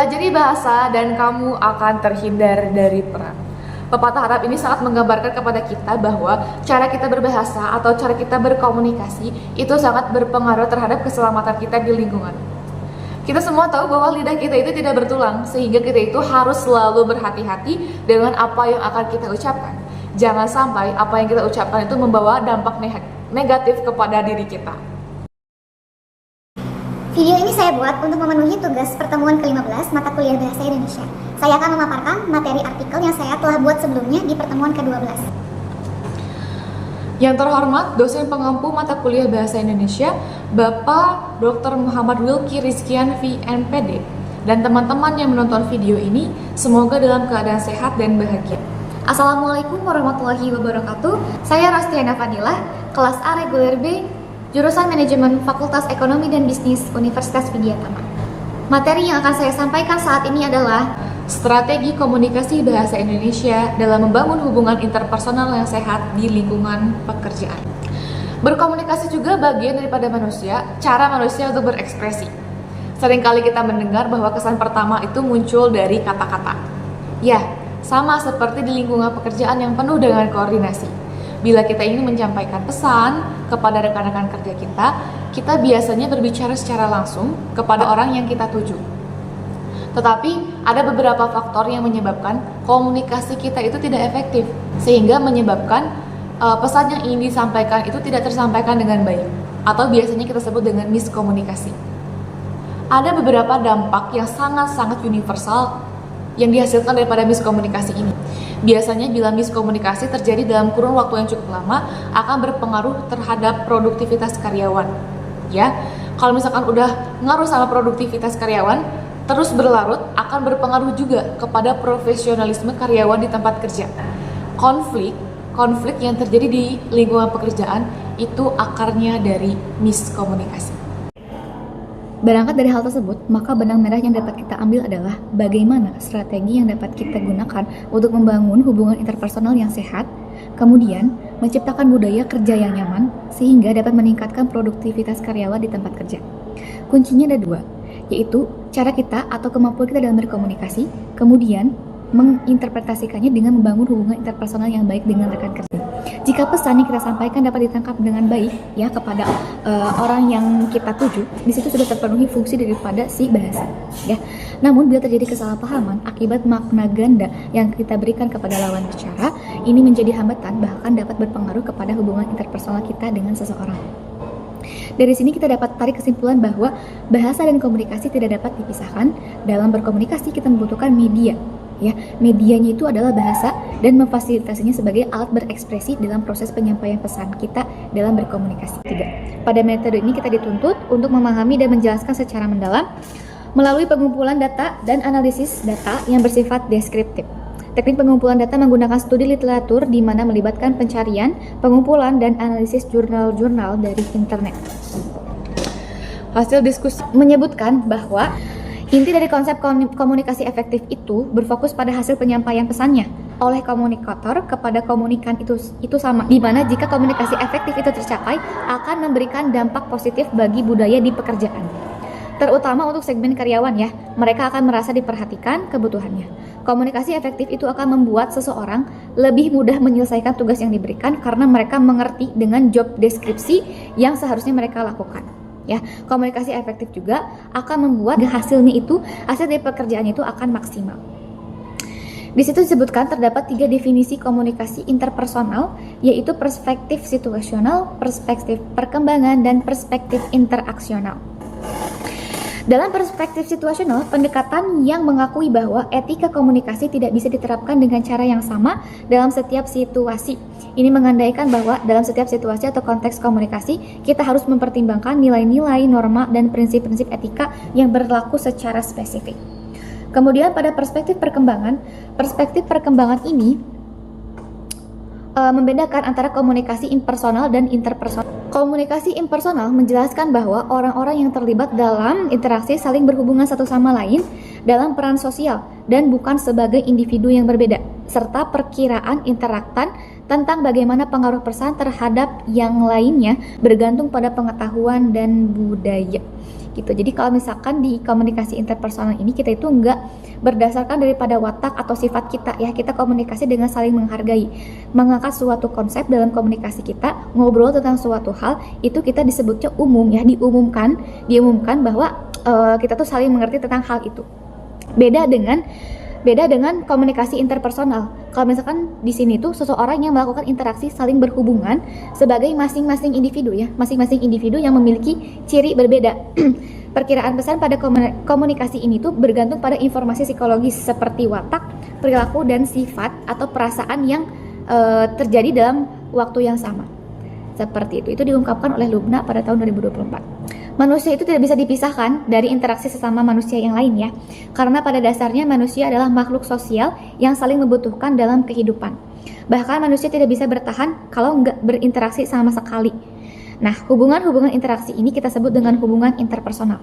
Pelajari bahasa dan kamu akan terhindar dari perang. Pepatah Arab ini sangat menggambarkan kepada kita bahwa cara kita berbahasa atau cara kita berkomunikasi itu sangat berpengaruh terhadap keselamatan kita di lingkungan. Kita semua tahu bahwa lidah kita itu tidak bertulang, sehingga kita itu harus selalu berhati-hati dengan apa yang akan kita ucapkan. Jangan sampai apa yang kita ucapkan itu membawa dampak negatif kepada diri kita. Video ini saya buat untuk memenuhi tugas pertemuan ke-15 mata kuliah Bahasa Indonesia. Saya akan memaparkan materi artikel yang saya telah buat sebelumnya di pertemuan ke-12. Yang terhormat, dosen pengampu mata kuliah Bahasa Indonesia, Bapak Dr. Muhammad Wilky Rizkian VNPD, dan teman-teman yang menonton video ini, semoga dalam keadaan sehat dan bahagia. Assalamualaikum warahmatullahi wabarakatuh. Saya Rostiana Fadilah, kelas A reguler B, jurusan Manajemen Fakultas Ekonomi dan Bisnis Universitas Widyatama. Materi yang akan saya sampaikan saat ini adalah strategi komunikasi bahasa Indonesia dalam membangun hubungan interpersonal yang sehat di lingkungan pekerjaan. Berkomunikasi juga bagian daripada manusia, cara manusia untuk berekspresi. Seringkali kita mendengar bahwa kesan pertama itu muncul dari kata-kata. Ya, sama seperti di lingkungan pekerjaan yang penuh dengan koordinasi. Bila kita ingin menyampaikan pesan kepada rekan-rekan kerja kita biasanya berbicara secara langsung kepada orang yang kita tuju. Tetapi ada beberapa faktor yang menyebabkan komunikasi kita itu tidak efektif, sehingga menyebabkan pesan yang ingin disampaikan itu tidak tersampaikan dengan baik, atau biasanya kita sebut dengan miskomunikasi. Ada beberapa dampak yang sangat-sangat universal yang dihasilkan daripada miskomunikasi ini. Biasanya bila miskomunikasi terjadi dalam kurun waktu yang cukup lama akan berpengaruh terhadap produktivitas karyawan. Ya, kalau misalkan udah ngaruh sama produktivitas karyawan, terus berlarut akan berpengaruh juga kepada profesionalisme karyawan di tempat kerja. Konflik yang terjadi di lingkungan pekerjaan itu akarnya dari miskomunikasi. Berangkat dari hal tersebut, maka benang merah yang dapat kita ambil adalah bagaimana strategi yang dapat kita gunakan untuk membangun hubungan interpersonal yang sehat, kemudian menciptakan budaya kerja yang nyaman, sehingga dapat meningkatkan produktivitas karyawan di tempat kerja. Kuncinya ada dua, yaitu cara kita atau kemampuan kita dalam berkomunikasi, kemudian menginterpretasikannya dengan membangun hubungan interpersonal yang baik dengan rekan kerja. Jika pesan yang kita sampaikan dapat ditangkap dengan baik ya kepada orang yang kita tuju, di situ sudah terpenuhi fungsi daripada si bahasa ya. Namun bila terjadi kesalahpahaman akibat makna ganda yang kita berikan kepada lawan bicara, ini menjadi hambatan, bahkan dapat berpengaruh kepada hubungan interpersonal kita dengan seseorang. Dari sini kita dapat tarik kesimpulan bahwa bahasa dan komunikasi tidak dapat dipisahkan. Dalam berkomunikasi kita membutuhkan media. Ya, medianya itu adalah bahasa dan memfasilitasinya sebagai alat berekspresi dalam proses penyampaian pesan kita dalam berkomunikasi. Pada metode ini kita dituntut untuk memahami dan menjelaskan secara mendalam melalui pengumpulan data dan analisis data yang bersifat deskriptif. Teknik pengumpulan data menggunakan studi literatur di mana melibatkan pencarian, pengumpulan, dan analisis jurnal-jurnal dari internet. Hasil diskusi menyebutkan bahwa inti dari konsep komunikasi efektif itu berfokus pada hasil penyampaian pesannya oleh komunikator kepada komunikan itu sama, di mana jika komunikasi efektif itu tercapai akan memberikan dampak positif bagi budaya di pekerjaan, terutama untuk segmen karyawan ya. Mereka akan merasa diperhatikan kebutuhannya. Komunikasi efektif itu akan membuat seseorang lebih mudah menyelesaikan tugas yang diberikan karena mereka mengerti dengan job deskripsi yang seharusnya mereka lakukan. Ya, komunikasi efektif juga akan membuat hasil dari pekerjaan itu akan maksimal. Di situ disebutkan terdapat 3 definisi komunikasi interpersonal, yaitu perspektif situasional, perspektif perkembangan, dan perspektif interaksional. Dalam perspektif situasional, pendekatan yang mengakui bahwa etika komunikasi tidak bisa diterapkan dengan cara yang sama dalam setiap situasi. Ini mengandaikan bahwa dalam setiap situasi atau konteks komunikasi, kita harus mempertimbangkan nilai-nilai, norma, dan prinsip-prinsip etika yang berlaku secara spesifik. Kemudian pada perspektif perkembangan ini membedakan antara komunikasi impersonal dan interpersonal. Komunikasi impersonal menjelaskan bahwa orang-orang yang terlibat dalam interaksi saling berhubungan satu sama lain dalam peran sosial dan bukan sebagai individu yang berbeda, serta perkiraan interaktan tentang bagaimana pengaruh pesan terhadap yang lainnya bergantung pada pengetahuan dan budaya. gitu. Jadi kalau misalkan di komunikasi interpersonal ini kita itu nggak berdasarkan daripada watak atau sifat kita ya, kita komunikasi dengan saling menghargai, mengangkat suatu konsep dalam komunikasi kita, ngobrol tentang suatu hal itu kita disebutnya umum ya, diumumkan bahwa kita tuh saling mengerti tentang hal itu. Beda dengan komunikasi interpersonal. Kalau misalkan di sini tuh seseorang yang melakukan interaksi saling berhubungan sebagai masing-masing individu ya, masing-masing individu yang memiliki ciri berbeda. Perkiraan pesan pada komunikasi ini tuh bergantung pada informasi psikologis seperti watak, perilaku, dan sifat atau perasaan yang terjadi dalam waktu yang sama. Seperti itu diungkapkan oleh Lubna pada tahun 2024. Manusia itu tidak bisa dipisahkan dari interaksi sesama manusia yang lain ya, karena pada dasarnya manusia adalah makhluk sosial yang saling membutuhkan dalam kehidupan. Bahkan manusia tidak bisa bertahan kalau nggak berinteraksi sama sekali. Nah, hubungan-hubungan interaksi ini kita sebut dengan hubungan interpersonal.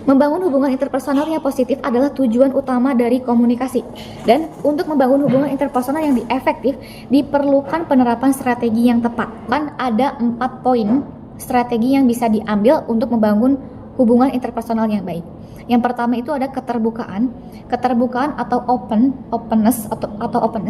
Membangun hubungan interpersonal yang positif adalah tujuan utama dari komunikasi. Dan untuk membangun hubungan interpersonal yang efektif, diperlukan penerapan strategi yang tepat. Kan ada 4 poin strategi yang bisa diambil untuk membangun hubungan interpersonal yang baik. Yang pertama itu ada keterbukaan atau openness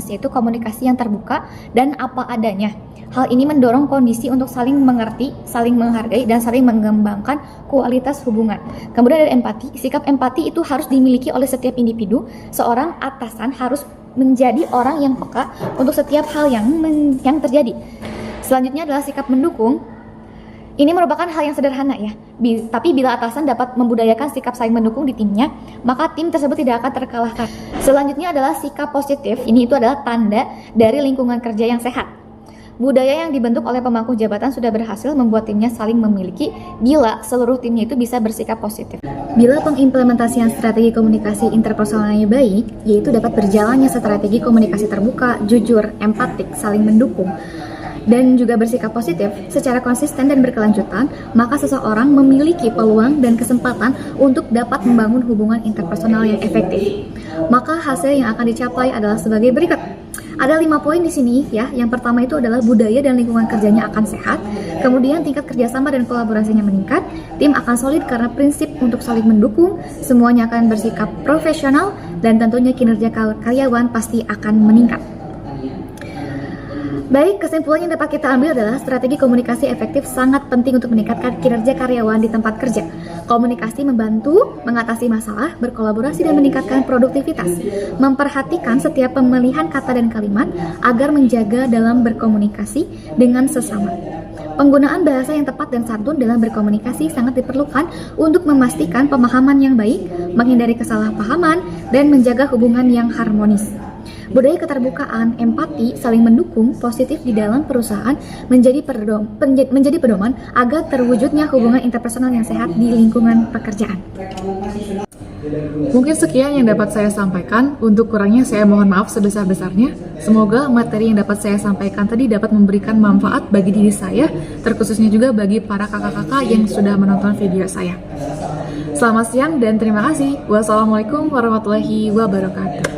yaitu komunikasi yang terbuka dan apa adanya. Hal ini mendorong kondisi untuk saling mengerti, saling menghargai, dan saling mengembangkan kualitas hubungan. Kemudian ada empati. Sikap empati itu harus dimiliki oleh setiap individu. Seorang atasan harus menjadi orang yang peka untuk setiap hal yang terjadi. Selanjutnya adalah sikap mendukung. Ini merupakan hal yang sederhana ya, tapi bila atasan dapat membudayakan sikap saling mendukung di timnya, maka tim tersebut tidak akan terkalahkan. Selanjutnya adalah sikap positif. Ini itu adalah tanda dari lingkungan kerja yang sehat. Budaya yang dibentuk oleh pemangku jabatan sudah berhasil membuat timnya saling memiliki bila seluruh timnya itu bisa bersikap positif. Bila pengimplementasian strategi komunikasi interpersonalnya baik, yaitu dapat berjalannya strategi komunikasi terbuka, jujur, empatik, saling mendukung, dan juga bersikap positif secara konsisten dan berkelanjutan, maka seseorang memiliki peluang dan kesempatan untuk dapat membangun hubungan interpersonal yang efektif. Maka hasil yang akan dicapai adalah sebagai berikut. Ada 5 poin di sini ya. Yang pertama itu adalah budaya dan lingkungan kerjanya akan sehat. Kemudian tingkat kerjasama dan kolaborasinya meningkat. Tim akan solid karena prinsip untuk saling mendukung. Semuanya akan bersikap profesional dan tentunya kinerja karyawan pasti akan meningkat. Baik, kesimpulan yang dapat kita ambil adalah strategi komunikasi efektif sangat penting untuk meningkatkan kinerja karyawan di tempat kerja. Komunikasi membantu mengatasi masalah, berkolaborasi dan meningkatkan produktivitas. Memperhatikan setiap pemilihan kata dan kalimat agar menjaga dalam berkomunikasi dengan sesama. Penggunaan bahasa yang tepat dan santun dalam berkomunikasi sangat diperlukan untuk memastikan pemahaman yang baik, menghindari kesalahpahaman, dan menjaga hubungan yang harmonis. Budaya keterbukaan, empati, saling mendukung, positif di dalam perusahaan menjadi pedoman agar terwujudnya hubungan interpersonal yang sehat di lingkungan pekerjaan. Mungkin sekian yang dapat saya sampaikan. Untuk kurangnya saya mohon maaf sebesar-besarnya. Semoga materi yang dapat saya sampaikan tadi dapat memberikan manfaat bagi diri saya, terkhususnya juga bagi para kakak-kakak yang sudah menonton video saya. Selamat siang dan terima kasih. Wassalamualaikum warahmatullahi wabarakatuh.